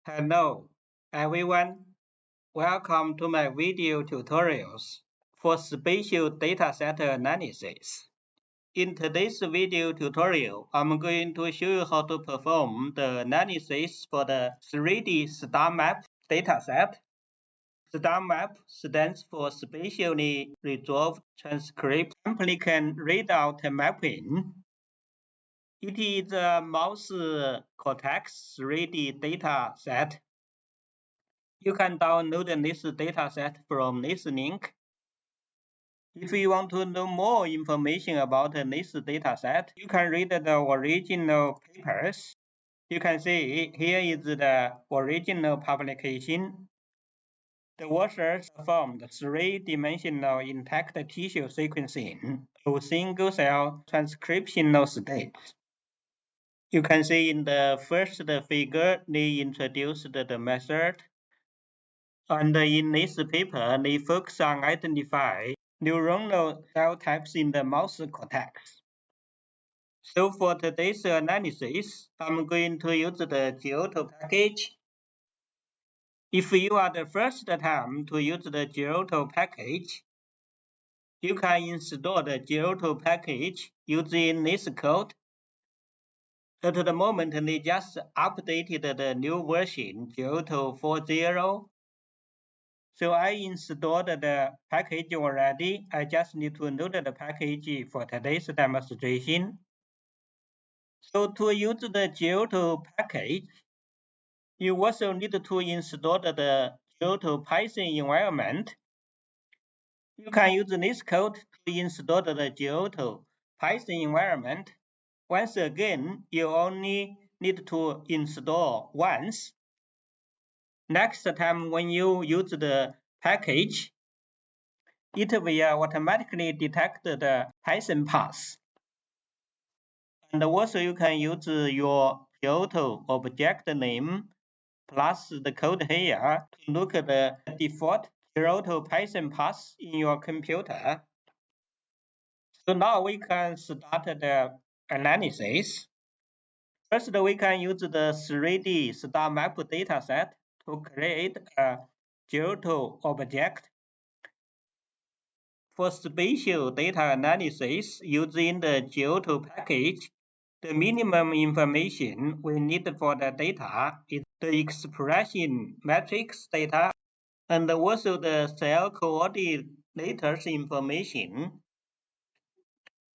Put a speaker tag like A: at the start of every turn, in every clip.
A: Hello, everyone. Welcome to my video tutorials for spatial dataset analysis. In today's video tutorial, I'm going to show you how to perform the analysis for the 3D STARmap dataset. STARmap stands for Spatially Resolved Transcript Applicant Readout Mapping. It is a mouse Cortex 3D data set. You can download this dataset from this link. If you want to know more information about this dataset, you can read the original papers. You can see here is the original publication. The authors performed three-dimensional intact tissue sequencing of single-cell transcriptional states. You can see in the first figure, they introduced the method. And in this paper, they focus on identifying neuronal cell types in the mouse cortex. So for today's analysis, I'm going to use the Giotto package. If you are the first time to use the Giotto package, you can install the Giotto package using this code. At the moment, they just updated the new version, Giotto 4.0. So I installed the package already. I just need to load the package for today's demonstration. So to use the Giotto package, you also need to install the Giotto Python environment. You can use this code to install the Giotto Python environment. Once again, you only need to install once. Next time when you use the package, it will automatically detect the Python path. And also you can use your Giotto object name plus the code here to look at the default Giotto Python path in your computer. So now we can start the analysis. First, we can use the 3D STARmap dataset to create a Giotto object. For spatial data analysis using the Giotto package, the minimum information we need for the data is the expression matrix data and also the cell coordinators information.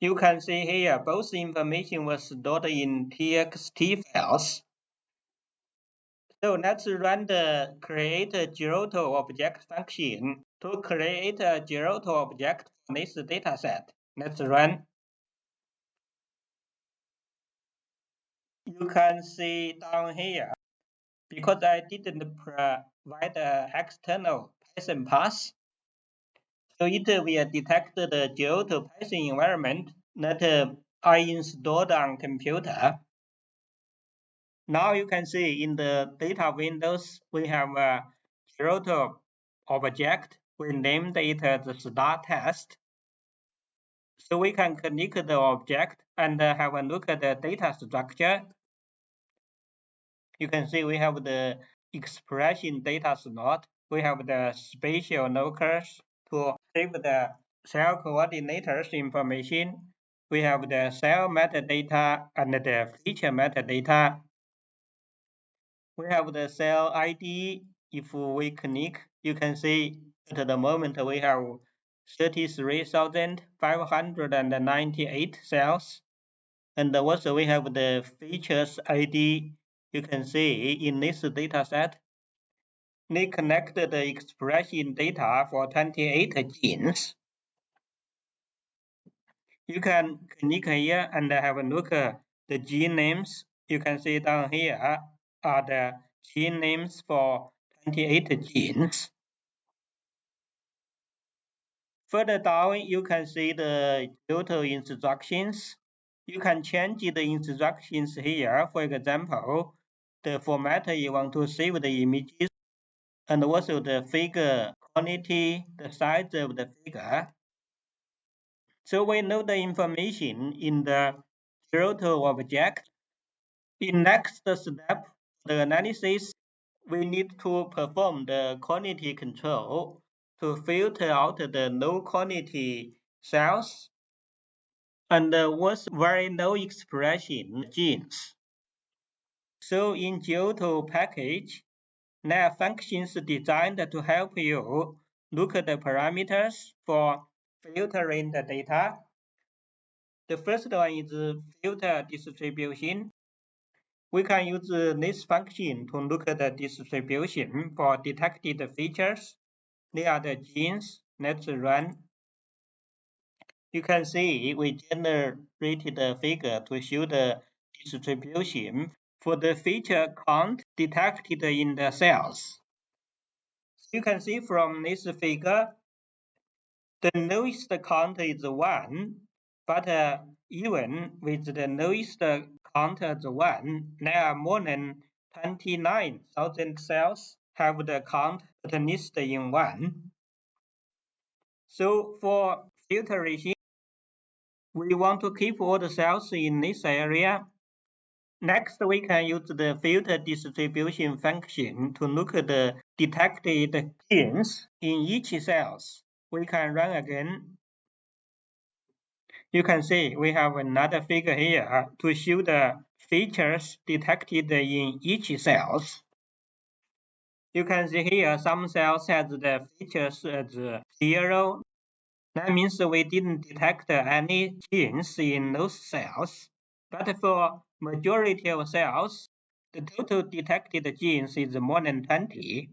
A: You can see here both information was stored in txt files. So let's run the create a Giotto object function to create a Giotto object for this dataset. Let's run. You can see down here, because I didn't provide an external Python path, so it will detect the Giotto Python environment that I installed on computer. Now you can see in the data windows, we have a Giotto object. We named it as star test. So we can click the object and have a look at the data structure. You can see we have the expression data slot. We have the spatial locus to save the cell coordinators information. We have the cell metadata and the feature metadata. We have the cell ID. If we click, you can see at the moment we have 33,598 cells. And also we have the features ID. You can see in this dataset, they connected the expression data for 28 genes. You can click here and have a look at the gene names. You can see down here are the gene names for 28 genes. Further down, you can see the Giotto instructions. You can change the instructions here. For example, the format you want to save the images, and also the figure quantity, the size of the figure. So we know the information in the Giotto object. In next step, the analysis, we need to perform the quantity control to filter out the low quantity cells and with very low expression genes. So in Giotto package, there are functions designed to help you look at the parameters for filtering the data. The first one is filter distribution. We can use this function to look at the distribution for detected features. They are the genes. Let's run. You can see we generated a figure to show the distribution for the feature count detected in the cells. You can see from this figure, the lowest count is 1, but even with the lowest count as 1, there are more than 29,000 cells have the count at least in 1. So for filtration, we want to keep all the cells in this area. Next, we can use the filter distribution function to look at the detected genes in each cells. We can run again. You can see we have another figure here to show the features detected in each cells. You can see here some cells has the features as 0. That means we didn't detect any genes in those cells. But for majority of cells, the total detected genes is more than 20.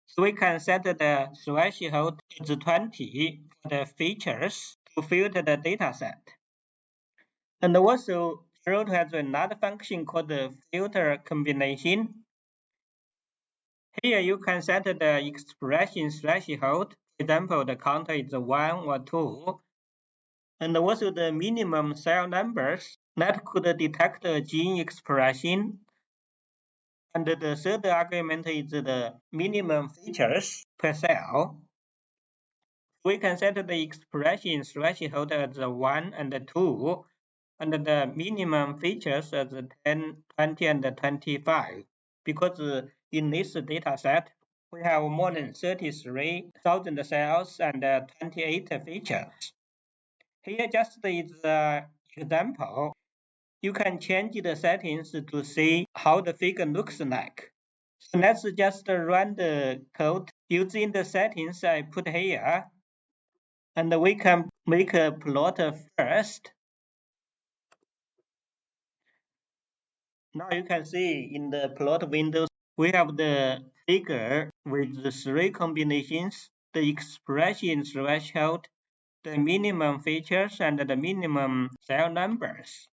A: So we can set the threshold as 20 for the features to filter the dataset. And also, Giotto has another function called the filter combination. Here you can set the expression threshold. For example, the counter is 1 or 2. And also the minimum cell numbers that could detect a gene expression. And the third argument is the minimum features per cell. We can set the expression threshold as 1 and 2, and the minimum features as 10, 20, and 25. Because in this data set, we have more than 33,000 cells and 28 features. Here just is an example. You can change the settings to see how the figure looks like. So let's just run the code using the settings I put here. And we can make a plot first. Now you can see in the plot window, we have the figure with the 3 combinations, the expression threshold, the minimum features, and the minimum cell numbers.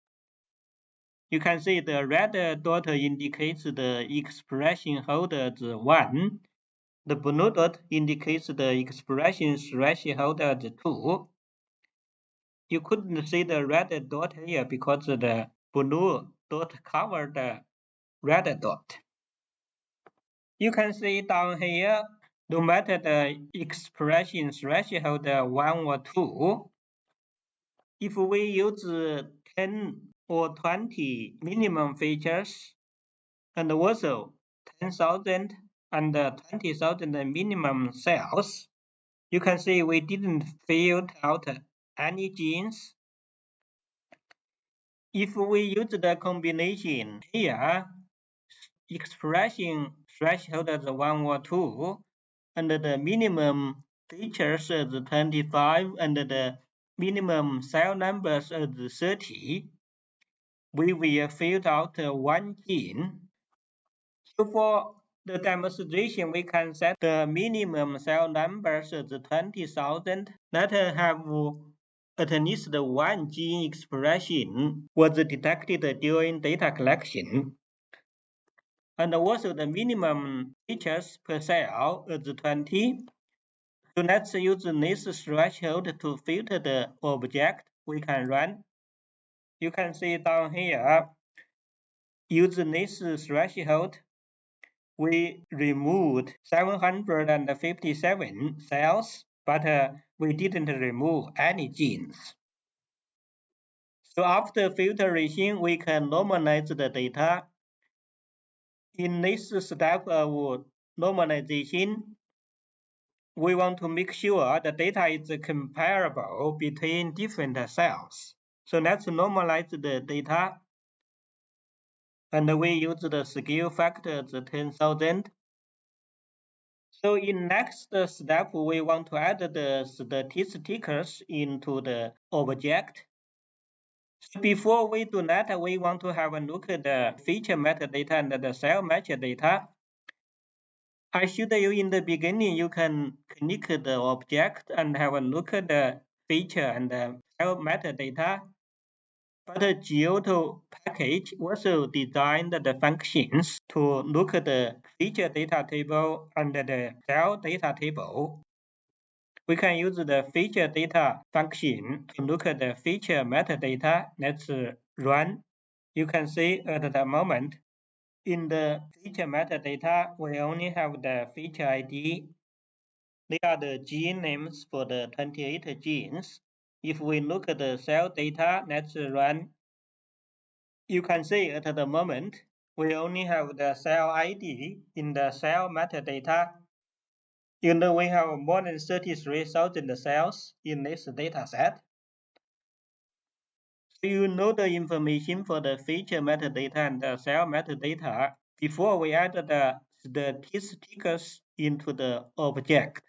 A: You can see the red dot indicates the expression holder as 1. The blue dot indicates the expression threshold as 2. You couldn't see the red dot here because the blue dot covered the red dot. You can see down here, no matter the expression threshold 1 or 2, if we use 10 or 20 minimum features, and also 10,000 and 20,000 minimum cells, you can see we didn't filter out any genes. If we use the combination here, expression threshold as 1 or 2, and the minimum features as 25, and the minimum cell numbers as 30, we will filter out one gene. So for the demonstration, we can set the minimum cell numbers as 20,000 that have at least one gene expression was detected during data collection. And also the minimum features per cell is 20. So let's use this threshold to filter the object we can run. You can see down here, using this threshold, we removed 757 cells, but we didn't remove any genes. So after filtration, we can normalize the data. In this step of normalization, we want to make sure the data is comparable between different cells. So let's normalize the data. And we use the scale factor 10,000. So in next step, we want to add the statistics into the object. So before we do that, we want to have a look at the feature metadata and the cell metadata. I showed you in the beginning, you can click the object and have a look at the feature and the cell metadata. But the Giotto package also designed the functions to look at the feature data table and the cell data table. We can use the feature data function to look at the feature metadata. Let's run. You can see at the moment, in the feature metadata, we only have the feature ID. They are the gene names for the 28 genes. If we look at the cell data, let's run. You can see at the moment, we only have the cell ID in the cell metadata. You know we have more than 33,000 cells in this dataset. So you know the information for the feature metadata and the cell metadata before we add the statistics into the object.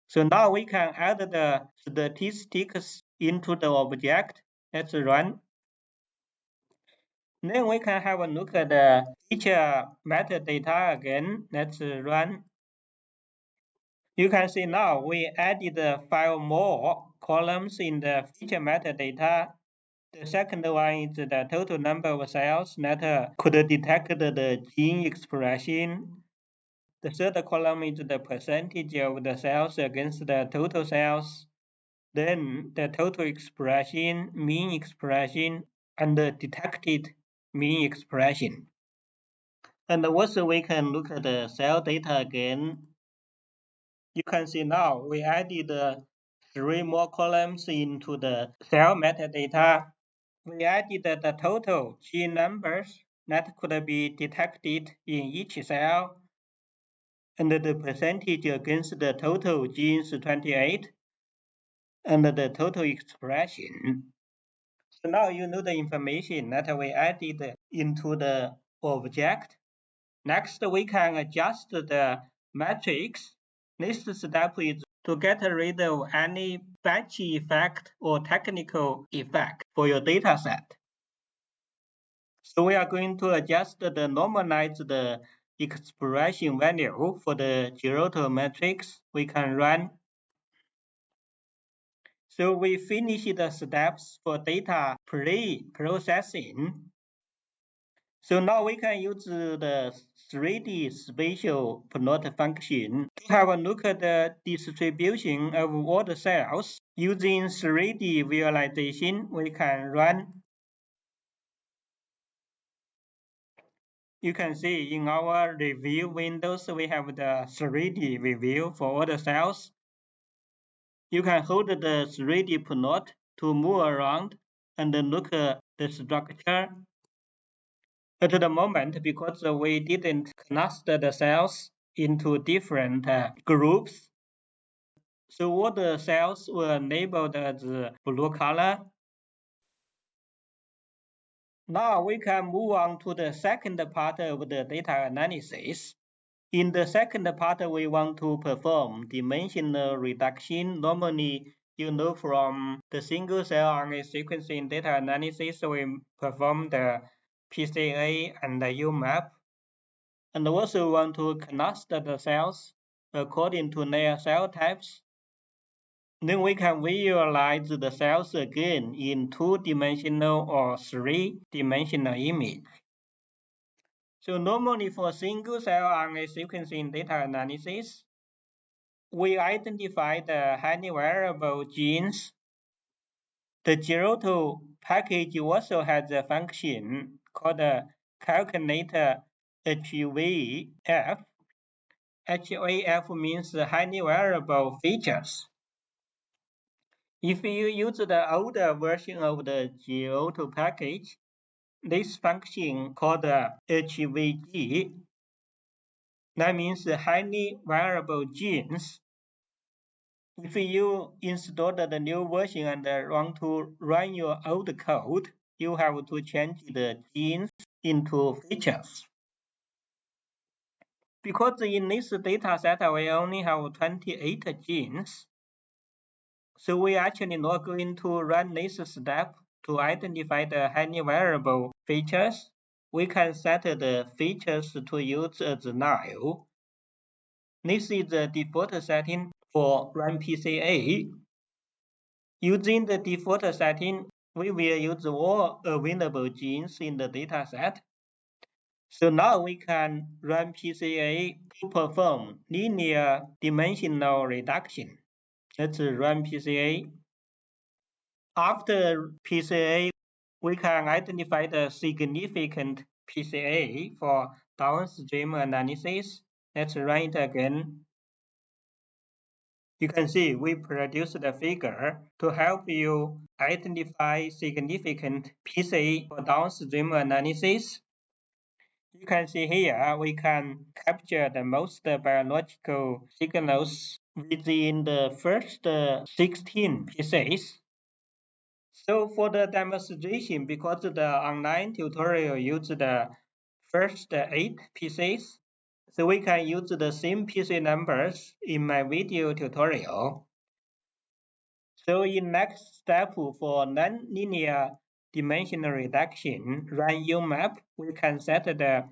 A: So now we can add the statistics into the object. Let's run. Then we can have a look at the feature metadata again. Let's run. You can see now we added 5 more columns in the feature metadata. The second one is the total number of cells that could detect the gene expression. The third column is the percentage of the cells against the total cells. Then the total expression, mean expression, and the detected mean expression. And also we can look at the cell data again. You can see now we added 3 more columns into the cell metadata. We added the total gene numbers that could be detected in each cell and the percentage against the total genes 28 and the total expression. So now you know the information that we added into the object. Next, we can adjust the matrix. This step is to get rid of any batch effect or technical effect for your dataset. So we are going to adjust the normalized expression value for the Giotto matrix. We can run. So we finish the steps for data pre-processing. So now we can use the 3D spatial plot function to have a look at the distribution of all the cells. Using 3D visualization, we can run. You can see in our review windows, we have the 3D review for all the cells. You can hold the 3D plot to move around and look at the structure. At the moment, because we didn't cluster the cells into different groups, so all the cells were labeled as blue color. Now we can move on to the second part of the data analysis. In the second part, we want to perform dimensional reduction. Normally, you know from the single cell RNA sequencing data analysis, we perform the PCA and the UMAP. And also want to cluster the cells according to their cell types. Then we can visualize the cells again in 2-dimensional or 3-dimensional image. So normally for single-cell RNA sequencing data analysis, we identify the highly variable genes. The Giotto package also has a function called calculate HVF. HVF means highly variable features. If you use the older version of the Giotto package, this function called HVG That means highly variable genes. If you installed the new version and want to run your old code, you have to change the genes into features. Because in this dataset we only have 28 genes, so we actually not going to run this step to identify the highly variable features. We can set the features to use as null. This is the default setting for run PCA. Using the default setting, we will use all available genes in the dataset. So now we can run PCA to perform linear dimensional reduction. Let's run PCA. After PCA, we can identify the significant PCA for downstream analysis. Let's run it again. You can see we produce the figure to help you identify significant PCA for downstream analysis. You can see here we can capture the most biological signals within the first 16 PCAs. So for the demonstration, because the online tutorial used the first 8 PCAs, so we can use the same PC numbers in my video tutorial. So in next step for nonlinear dimensional reduction, run UMap, we can set the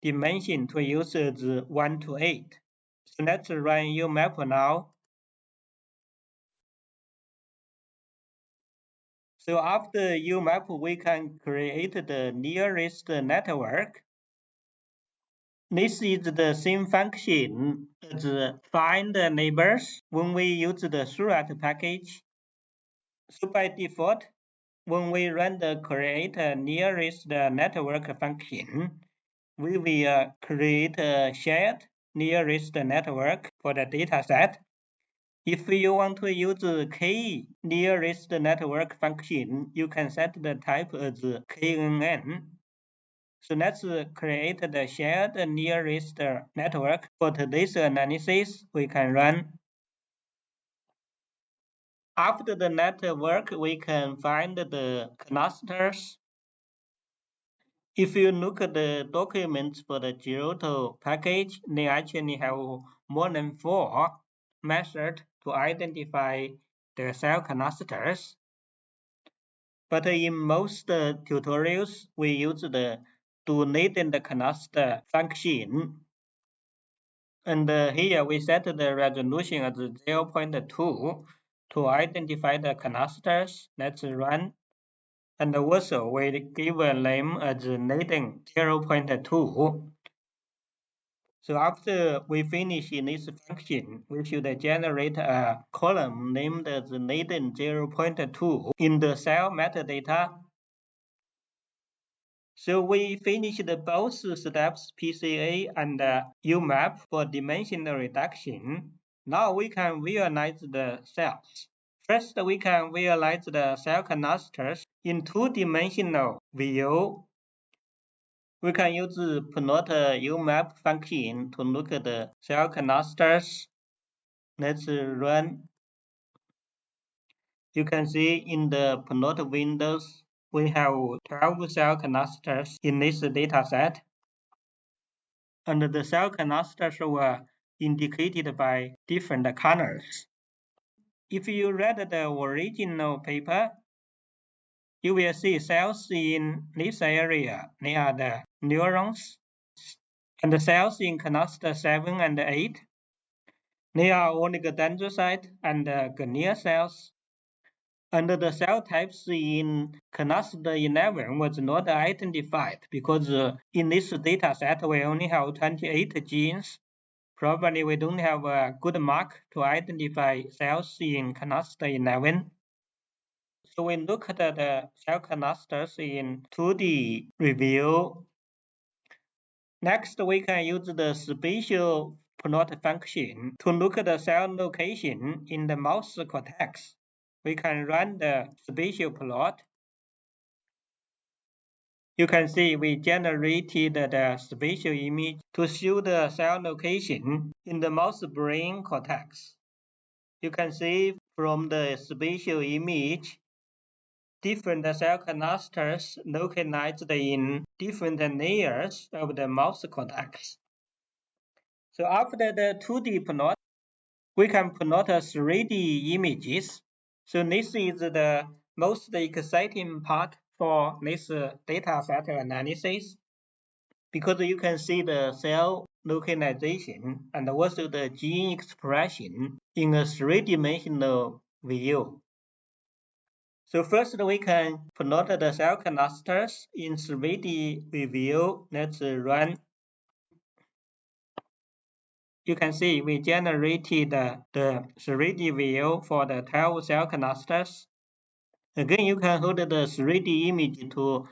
A: dimension to use as 1 to 8. So let's run UMap now. So after UMap, we can create the nearest network. This is the same function as find neighbors when we use the STARmap package. So by default, when we run the create nearest network function, we will create a shared nearest network for the dataset. If you want to use k nearest network function, you can set the type as KNN. So let's create the shared nearest network. For today's analysis, we can run. After the network, we can find the clusters. If you look at the documents for the Giotto package, they actually have more than 4 methods to identify the cell clusters. But in most tutorials, we use the do latent cluster function. And here we set the resolution as 0.2 to identify the clusters. Let's run. And also we give a name as latent 0.2. So after we finish in this function, we should generate a column named as latent 0.2 in the cell metadata. So we finished both steps, PCA and UMap for dimensional reduction. Now we can visualize the cells. First, we can visualize the cell clusters in two-dimensional view. We can use plot UMap function to look at the cell clusters. Let's run. You can see in the plot windows, we have 12 cell clusters in this dataset. And the cell clusters were indicated by different colors. If you read the original paper, you will see cells in this area. They are the neurons. And the cells in cluster 7 and 8, they are oligodendrocyte and glial cells. And the cell types in cluster 11 was not identified because in this dataset we only have 28 genes. Probably we don't have a good mark to identify cells in cluster 11. So we look at the cell clusters in 2D review. Next, we can use the spatial plot function to look at the cell location in the mouse cortex. We can run the spatial plot. You can see we generated the spatial image to show the cell location in the mouse brain cortex. You can see from the spatial image, different cell clusters localized in different layers of the mouse cortex. So after the 2D plot, we can plot 3D images. So this is the most exciting part for this dataset analysis, because you can see the cell localization and also the gene expression in a three-dimensional view. So first we can plot the cell clusters in 3D view. Let's run. You can see we generated the 3D view for the 12 cell clusters. Again, you can hold the 3D image to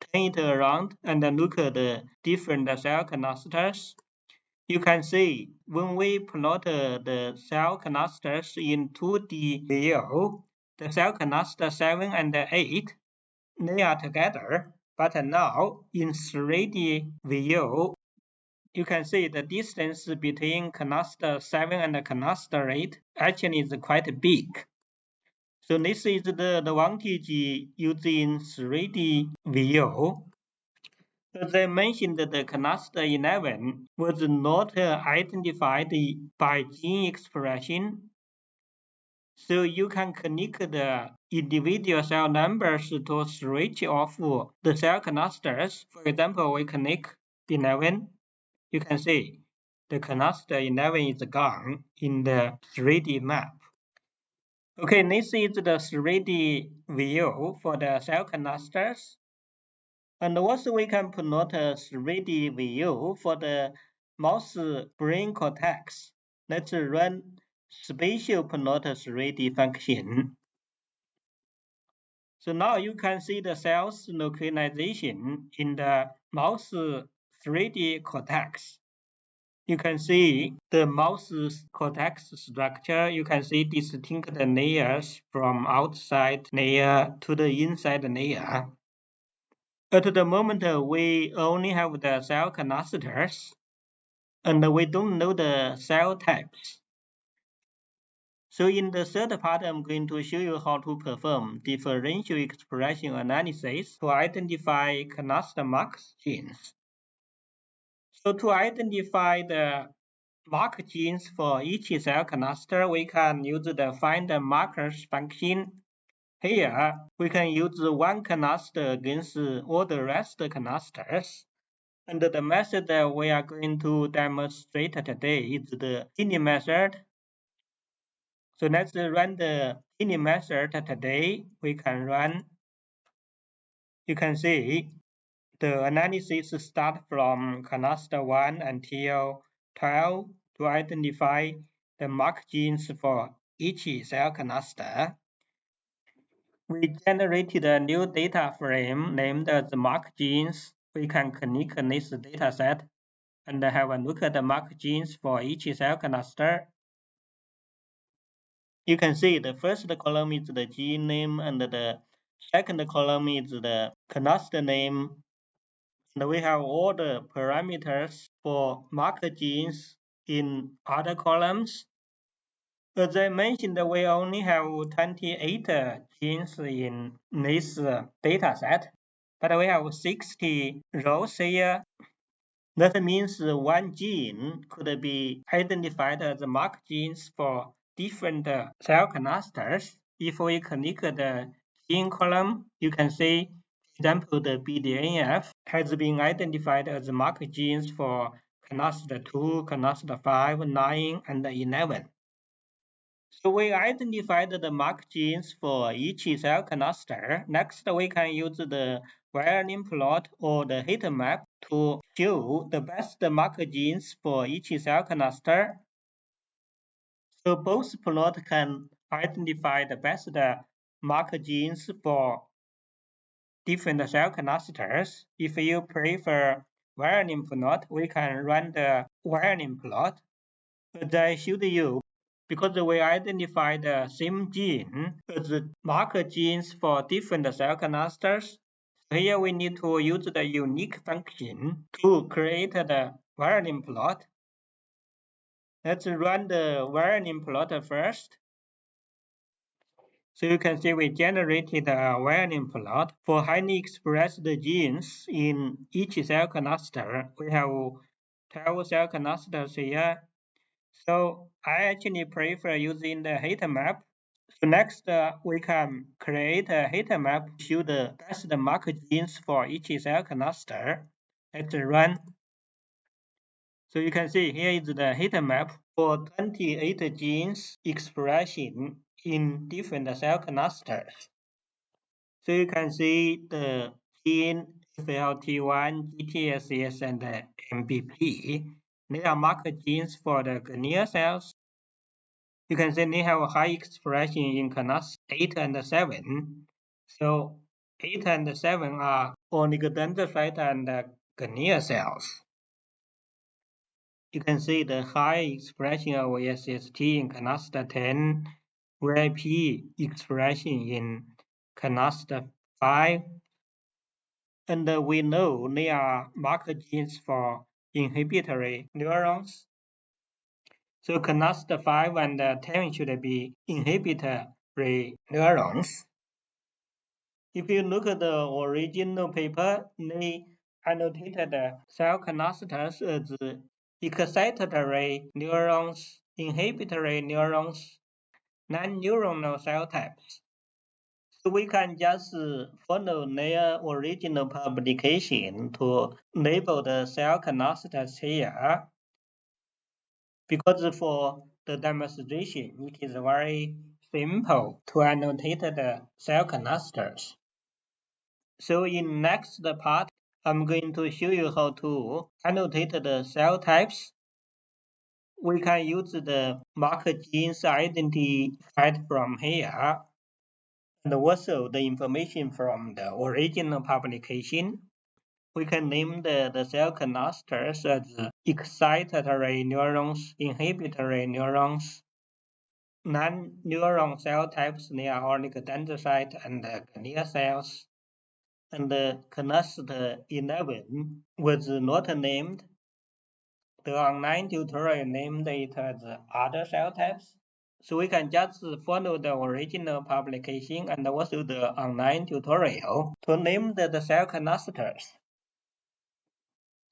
A: turn it around and look at the different cell clusters. You can see when we plot the cell clusters in 2D view, the cell cluster 7 and 8, they are together. But now in 3D view, you can see the distance between cluster 7 and cluster 8 actually is quite big. So this is the advantage using 3D view. As I mentioned, the cluster 11 was not identified by gene expression. So you can connect the individual cell numbers to switch off the cell clusters. For example, we connect 11. You can see the cluster 11 is gone in the 3D map. Okay, this is the 3D view for the cell clusters. And also we can plot a 3D view for the mouse brain cortex. Let's run spatial plot 3D function. So now you can see the cells localization in the mouse 3D cortex. You can see the mouse cortex structure. You can see distinct layers from outside layer to the inside layer. At the moment, we only have the cell clusters, and we don't know the cell types. So in the third part, I'm going to show you how to perform differential expression analysis to identify cluster mark genes. So to identify the mark genes for each cell cluster, we can use the find markers function. Here, we can use one cluster against all the rest clusters. And the method that we are going to demonstrate today is the ini method. So let's run the ini method today. We can run. You can see the analysis starts from cluster 1 until 12 to identify the mark genes for each cell cluster. We generated a new data frame named as mark genes. We can connect this dataset and have a look at the mark genes for each cell cluster. You can see the first column is the gene name and the second column is the cluster name. And we have all the parameters for mark genes in other columns. As I mentioned, we only have 28 genes in this data set, but we have 60 rows here. That means one gene could be identified as mark genes for different cell clusters. If we click the gene column, you can see, for example, the BDNF has been identified as mark genes for cluster 2, cluster 5, 9, and 11. So we identified the mark genes for each cell cluster. Next, we can use the wiring plot or the heat map to show the best mark genes for each cell cluster. So both plots can identify the best mark genes for different cell clusters. If you prefer wiring plot, we can run the wiring plot. As I showed you, because we identify the same gene as marker genes for different cell clusters, Here we need to use the unique function to create the wiring plot. Let's run the wiring plot first. So you can see we generated a wiring plot for highly expressed genes in each cell cluster. We have 12 cell clusters here. So I actually prefer using the heat map. So next, we can create a heat map to show the best marked genes for each cell cluster. Let's run. So you can see here is the heat map for 28 genes expression in different cell clusters. So you can see the gene FLT1, GTSS, and MBP. They are marked genes for the glial cells. You can see they have a high expression in cluster 8 and 7. So 8 and 7 are oligodendrocyte and glial cells. You can see the high expression of SST in cluster 10, VIP expression in cluster 5, and we know they are marked genes for inhibitory neurons. So cluster 5 and 10 should be inhibitory neurons. If you look at the original paper, they annotated the cell clusters as excitatory neurons, inhibitory neurons, non-neuronal cell types. So we can just follow their original publication to label the cell clusters here, because for the demonstration, it is very simple to annotate the cell clusters. So in next part, I'm going to show you how to annotate the cell types. We can use the marked genes identified from here, and also the information from the original publication. We can name the cell clusters as excitatory neurons, inhibitory neurons, non-neuron cell types. They are oligodendrocyte and glial cells. And cluster 11 was not named. The online tutorial named it as other cell types. So we can just follow the original publication and also the online tutorial to name the cell clusters.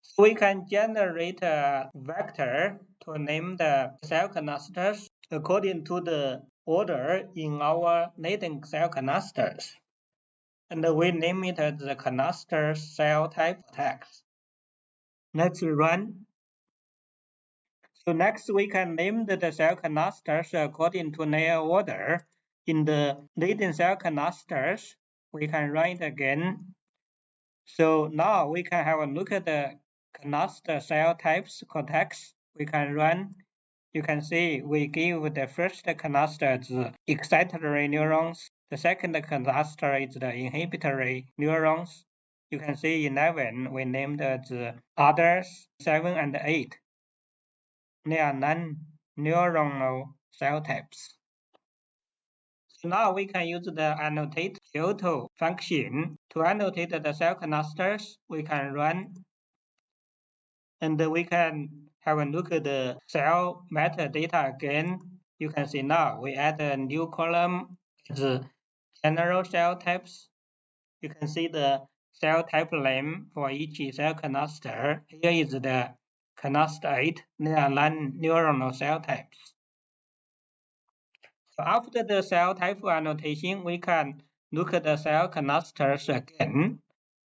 A: So we can generate a vector to name the cell clusters according to the order in our latent cell clusters. And we name it as the cluster cell type Cortex. Let's run. So next we can name the cell clusters according to their order. In the latent cell clusters, we can run it again. So now we can have a look at the cluster cell types Cortex. We can run. You can see we give the first cluster as excitatory neurons. The second cluster is the inhibitory neurons. You can see 11 we named as others, 7 and 8. They are non-neuronal cell types. So now we can use the annotate Giotto function to annotate the cell clusters. We can run, and we can have a look at the cell metadata again. You can see now we add a new column as general cell types. You can see the cell type name for each cell cluster. Here is the cluster 8. They are non-neuronal cell types. So after the cell type annotation, we can look at the cell clusters again.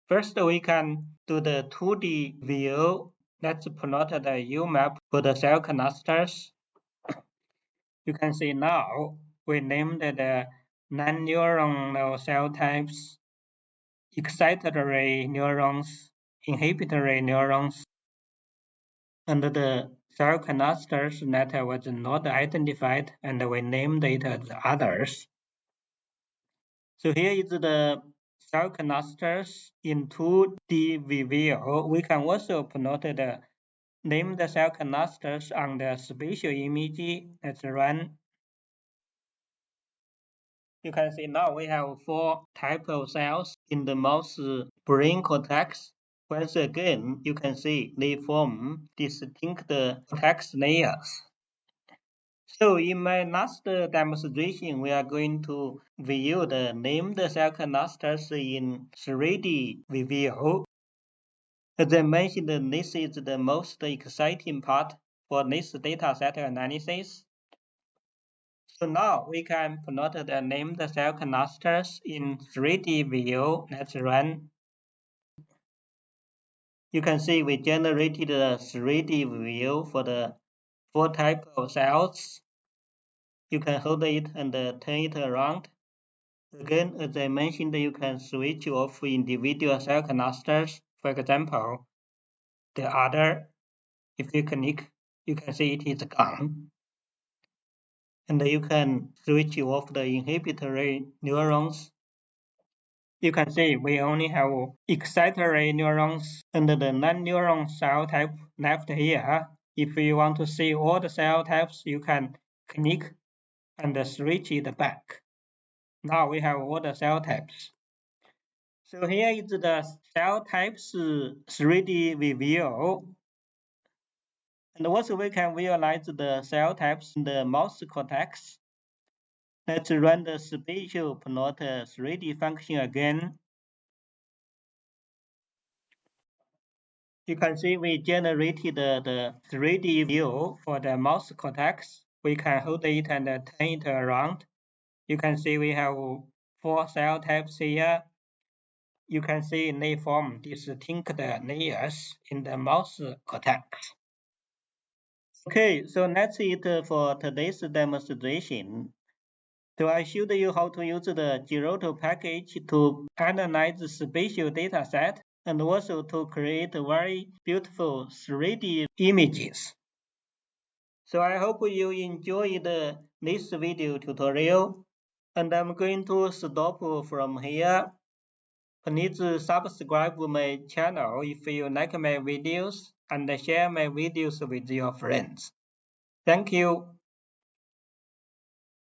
A: First, we can do the 2D view. Let's plot the UMap for the cell clusters. You can see now we named the non-neuronal cell types, excitatory neurons, inhibitory neurons, and the cell clusters that was not identified, and we named it as others. So here is the cell clusters in 2D view. We can also plot the name the cell clusters on the spatial image. Let's run. You can see now we have 4 types of cells in the mouse brain cortex. Once again, you can see they form distinct cortex layers. So in my last demonstration, we are going to view the named cell clusters in 3D view. As I mentioned, this is the most exciting part for this dataset analysis. So now we can plot the named cell clusters in 3D view. Let's run. You can see we generated a 3D view for the 4 types of cells. You can hold it and turn it around. Again, as I mentioned, you can switch off individual cell clusters. For example, the other, if you click, you can see it is gone. And you can switch off the inhibitory neurons. You can see we only have excitatory neurons and the non-neuron cell type left here. If you want to see all the cell types, you can click and switch it back. Now we have all the cell types. So here is the cell types 3D view. And also we can visualize the cell types in the mouse cortex. Let's run the spatial plot 3D function again. You can see we generated the 3D view for the mouse cortex. We can hold it and turn it around. You can see we have 4 cell types here. You can see they form distinct layers in the mouse cortex. Okay, so that's it for today's demonstration. So I showed you how to use the Giotto package to analyze the spatial dataset and also to create very beautiful 3D images. So I hope you enjoyed this video tutorial, and I'm going to stop from here. Please subscribe my channel if you like my videos and share my videos with your friends. Thank you.